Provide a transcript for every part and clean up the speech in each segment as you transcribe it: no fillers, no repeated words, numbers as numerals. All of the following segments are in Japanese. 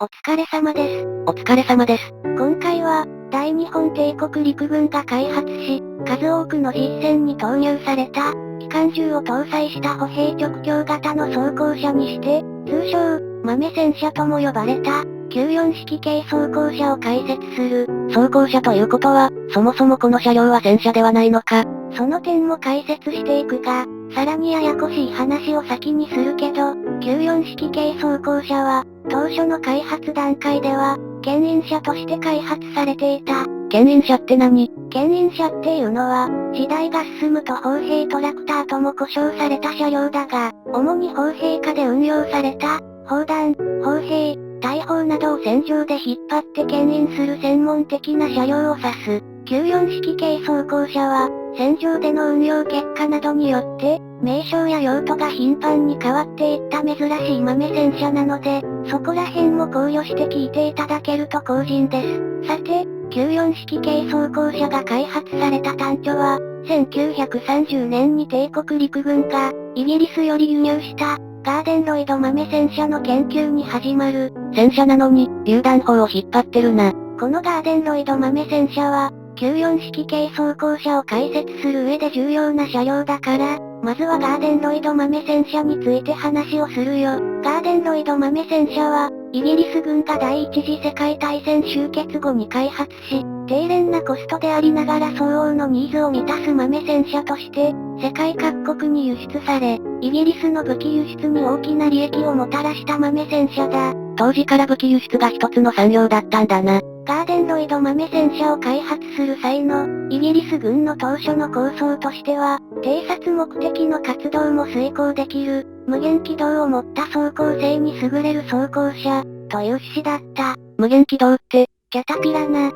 お疲れ様です。お疲れ様です。今回は、大日本帝国陸軍が開発し、数多くの実戦に投入された、機関銃を搭載した歩兵直径型の装甲車にして、通称、豆戦車とも呼ばれた、94式軽装甲車を解説する。装甲車ということは、そもそもこの車両は戦車ではないのか。その点も解説していくが、さらにややこしい話を先にするけど、94式軽装甲車は、当初の開発段階では、牽引車として開発されていた。牽引車って何？牽引車っていうのは、時代が進むと砲兵トラクターとも呼称された車両だが、主に砲兵下で運用された、砲弾、砲兵、大砲などを戦場で引っ張って牽引する専門的な車両を指す。94式軽装甲車は、戦場での運用結果などによって、名称や用途が頻繁に変わっていった珍しい豆戦車なので、そこら辺も考慮して聞いていただけると幸甚です。さて、94式軽装甲車が開発された端緒は、1930年に帝国陸軍が、イギリスより輸入した、ガーデンロイド豆戦車の研究に始まる。戦車なのに、榴弾砲を引っ張ってるな。このガーデンロイド豆戦車は、94式軽装甲車を解説する上で重要な車両だから、まずはガーデンロイド豆戦車について話をするよ。ガーデンロイド豆戦車は、イギリス軍が第一次世界大戦終結後に開発し、低廉なコストでありながら相応のニーズを満たす豆戦車として、世界各国に輸出され、イギリスの武器輸出に大きな利益をもたらした豆戦車だ。当時から武器輸出が一つの産業だったんだな。ガーデンロイド豆戦車を開発する際の、イギリス軍の当初の構想としては、偵察目的の活動も遂行できる、無限軌道を持った走行性に優れる装甲車、という趣旨だった。無限軌道って、キャタピラな。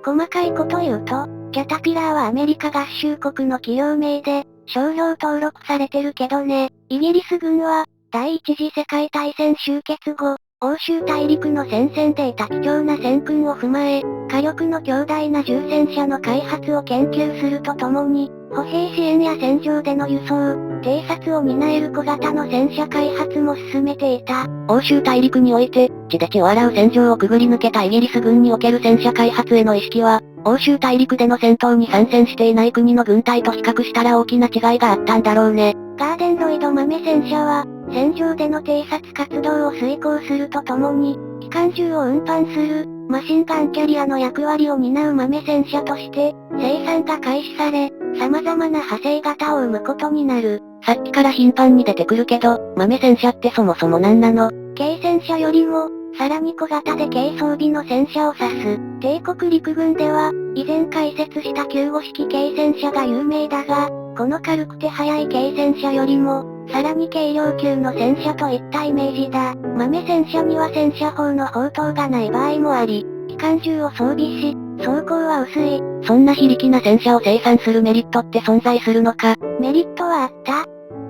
細かいこと言うと、キャタピラーはアメリカ合衆国の企業名で、商標登録されてるけどね。イギリス軍は、第一次世界大戦終結後、欧州大陸の戦線で得た貴重な戦訓を踏まえ、火力の強大な重戦車の開発を研究するとともに、歩兵支援や戦場での輸送、偵察を担える小型の戦車開発も進めていた。欧州大陸において、血で血を洗う戦場をくぐり抜けたイギリス軍における戦車開発への意識は、欧州大陸での戦闘に参戦していない国の軍隊と比較したら大きな違いがあったんだろうね。ガーデンロイド豆戦車は、戦場での偵察活動を遂行するとともに、機関銃を運搬する、マシンガンキャリアの役割を担う豆戦車として、生産が開始され、様々な派生型を生むことになる。さっきから頻繁に出てくるけど、豆戦車ってそもそも何なの？軽戦車よりも、さらに小型で軽装備の戦車を指す。帝国陸軍では、以前解説した95式軽戦車が有名だが、この軽くて速い軽戦車よりも、さらに軽量級の戦車といったイメージだ。豆戦車には戦車砲の砲塔がない場合もあり、機関銃を装備し、装甲は薄い。そんな非力な戦車を生産するメリットって存在するのか？メリットはあった。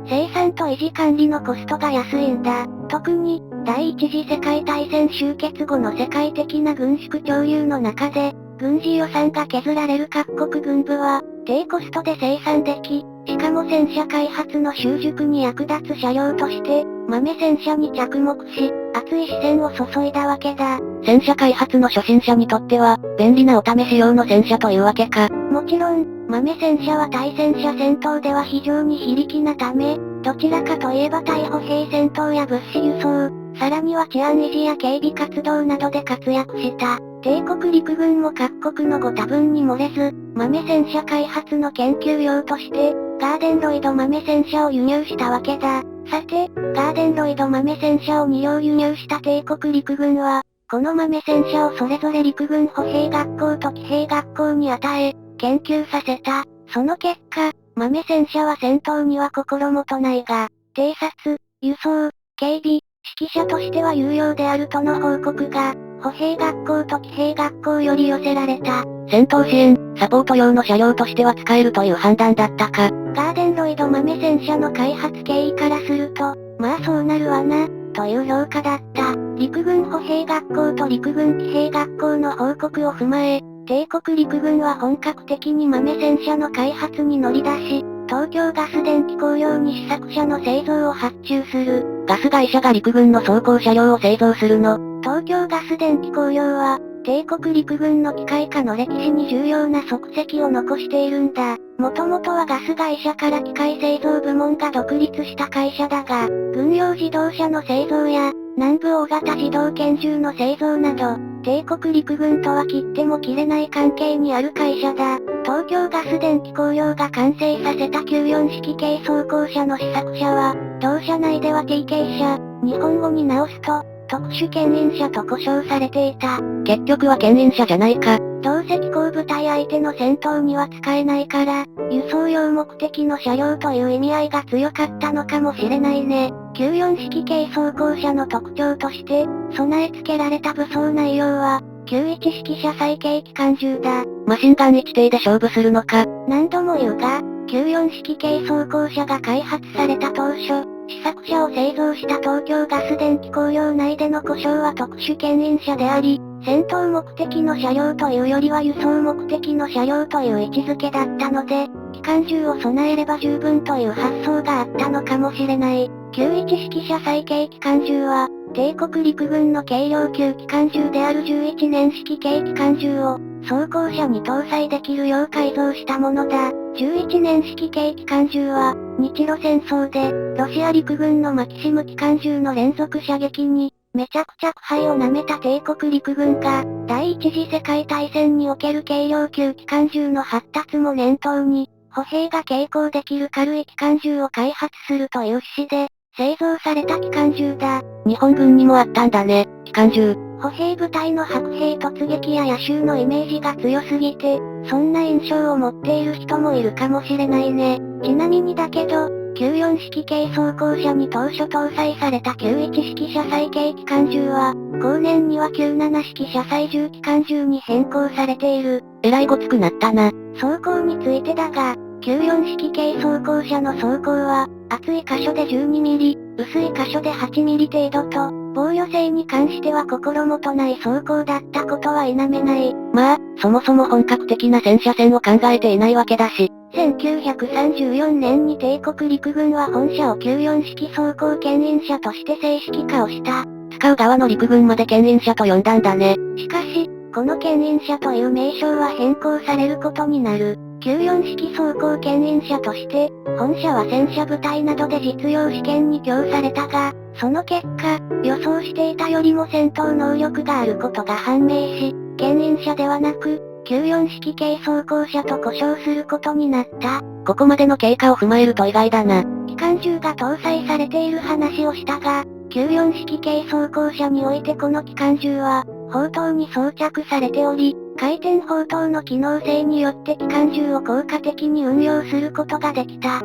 生産と維持管理のコストが安いんだ。特に、第一次世界大戦終結後の世界的な軍縮潮流の中で、軍事予算が削られる各国軍部は、低コストで生産でき、しかも戦車開発の習熟に役立つ車両として、豆戦車に着目し、熱い視線を注いだわけだ。戦車開発の初心者にとっては、便利なお試し用の戦車というわけか。もちろん、豆戦車は対戦車戦闘では非常に非力なため、どちらかといえば対歩兵戦闘や物資輸送、さらには治安維持や警備活動などで活躍した。帝国陸軍も各国のご多分に漏れず、豆戦車開発の研究用として、ガーデンロイド豆戦車を輸入したわけだ。さて、ガーデンロイド豆戦車を2両輸入した帝国陸軍は、この豆戦車をそれぞれ陸軍歩兵学校と騎兵学校に与え、研究させた。その結果、豆戦車は戦闘には心もとないが、偵察、輸送、警備、指揮者としては有用であるとの報告が、歩兵学校と騎兵学校より寄せられた。戦闘支援、サポート用の車両としては使えるという判断だったか。ガーデンロイド豆戦車の開発経緯からすると、まあそうなるわな、という評価だった。陸軍歩兵学校と陸軍騎兵学校の報告を踏まえ、帝国陸軍は本格的に豆戦車の開発に乗り出し、東京ガス電気工業に試作車の製造を発注する。ガス会社が陸軍の装甲車両を製造するの？東京ガス電気工業は、帝国陸軍の機械化の歴史に重要な足跡を残しているんだ。もともとはガス会社から機械製造部門が独立した会社だが、軍用自動車の製造や、南部大型自動拳銃の製造など、帝国陸軍とは切っても切れない関係にある会社だ。東京ガス電気工業が完成させた94式軽装甲車の試作車は、同社内では TK 車、日本語に直すと、特殊牽引車と呼称されていた。結局は牽引車じゃないか。同石膏部隊相手の戦闘には使えないから、輸送用目的の車両という意味合いが強かったのかもしれないね。94式軽装甲車の特徴として、備え付けられた武装内容は、91式車載軽機関銃だ。マシンガン1艇で勝負するのか。何度も言うが、94式軽装甲車が開発された当初、試作車を製造した東京ガス電気工業内での呼称は特殊牽引車であり、戦闘目的の車両というよりは輸送目的の車両という位置づけだったので、機関銃を備えれば十分という発想があったのかもしれない。91式車載軽機関銃は、帝国陸軍の軽量級機関銃である11年式軽機関銃を、装甲車に搭載できるよう改造したものだ。11年式軽機関銃は、日露戦争で、ロシア陸軍のマキシム機関銃の連続射撃に、めちゃくちゃ苦杯を舐めた帝国陸軍が、第一次世界大戦における軽量級機関銃の発達も念頭に、歩兵が携行できる軽い機関銃を開発するという趣旨で、製造された機関銃だ。日本軍にもあったんだね、機関銃。歩兵部隊の白兵突撃や野襲のイメージが強すぎて、そんな印象を持っている人もいるかもしれないね。ちなみにだけど、94式軽装甲車に当初搭載された91式車載軽機関銃は、後年には97式車載重機関銃に変更されている。えらいごつくなったな。装甲についてだが、94式軽装甲車の装甲は、厚い箇所で12ミリ、薄い箇所で8ミリ程度と、防御性に関しては心もとない装甲だったことは否めない。まあ、そもそも本格的な戦車戦を考えていないわけだし。1934年に帝国陸軍は本車を94式装甲牽引車として正式化をした。使う側の陸軍まで牽引車と呼んだんだね。しかし、この牽引車という名称は変更されることになる。94式装甲牽引車として、本車は戦車部隊などで実用試験に供されたが、その結果、予想していたよりも戦闘能力があることが判明し、牽引車ではなく、94式軽装甲車と呼称することになった。ここまでの経過を踏まえると意外だな。機関銃が搭載されている話をしたが、94式軽装甲車においてこの機関銃は、砲塔に装着されており、回転砲塔の機能性によって機関銃を効果的に運用することができた。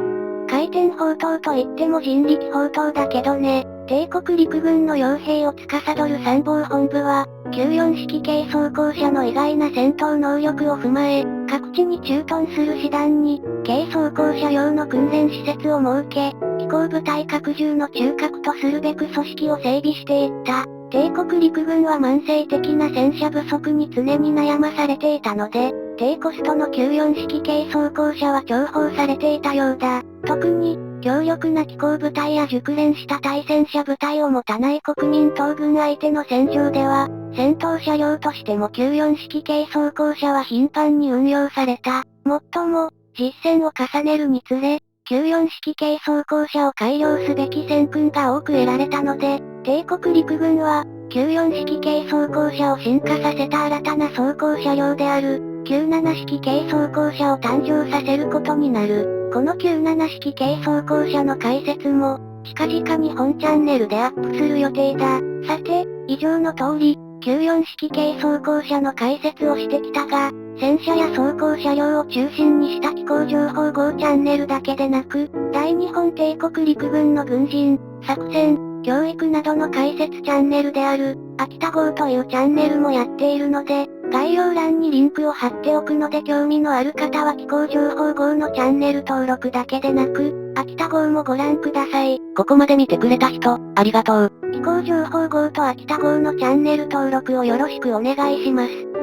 回転砲塔といっても人力砲塔だけどね。帝国陸軍の傭兵を司る参謀本部は、94式軽装甲車の意外な戦闘能力を踏まえ、各地に駐屯する師団に、軽装甲車用の訓練施設を設け、機甲部隊拡充の中核とするべく組織を整備していった。帝国陸軍は慢性的な戦車不足に常に悩まされていたので、低コストの94式軽装甲車は重宝されていたようだ。特に、強力な機甲部隊や熟練した対戦車部隊を持たない国民党軍相手の戦場では、戦闘車両としても94式軽装甲車は頻繁に運用された。もっとも、実戦を重ねるにつれ、94式軽装甲車を改良すべき戦訓が多く得られたので、帝国陸軍は、94式軽装甲車を進化させた新たな装甲車両である、97式軽装甲車を誕生させることになる。この97式軽装甲車の解説も、近々に本チャンネルでアップする予定だ。さて、以上の通り、94式軽装甲車の解説をしてきたが、戦車や装甲車両を中心にした機構情報号チャンネルだけでなく、大日本帝国陸軍の軍人、作戦、教育などの解説チャンネルである、秋田号というチャンネルもやっているので、概要欄にリンクを貼っておくので興味のある方は機構情報号のチャンネル登録だけでなく、秋田号もご覧ください。ここまで見てくれた人、ありがとう。機構情報号と秋田号のチャンネル登録をよろしくお願いします。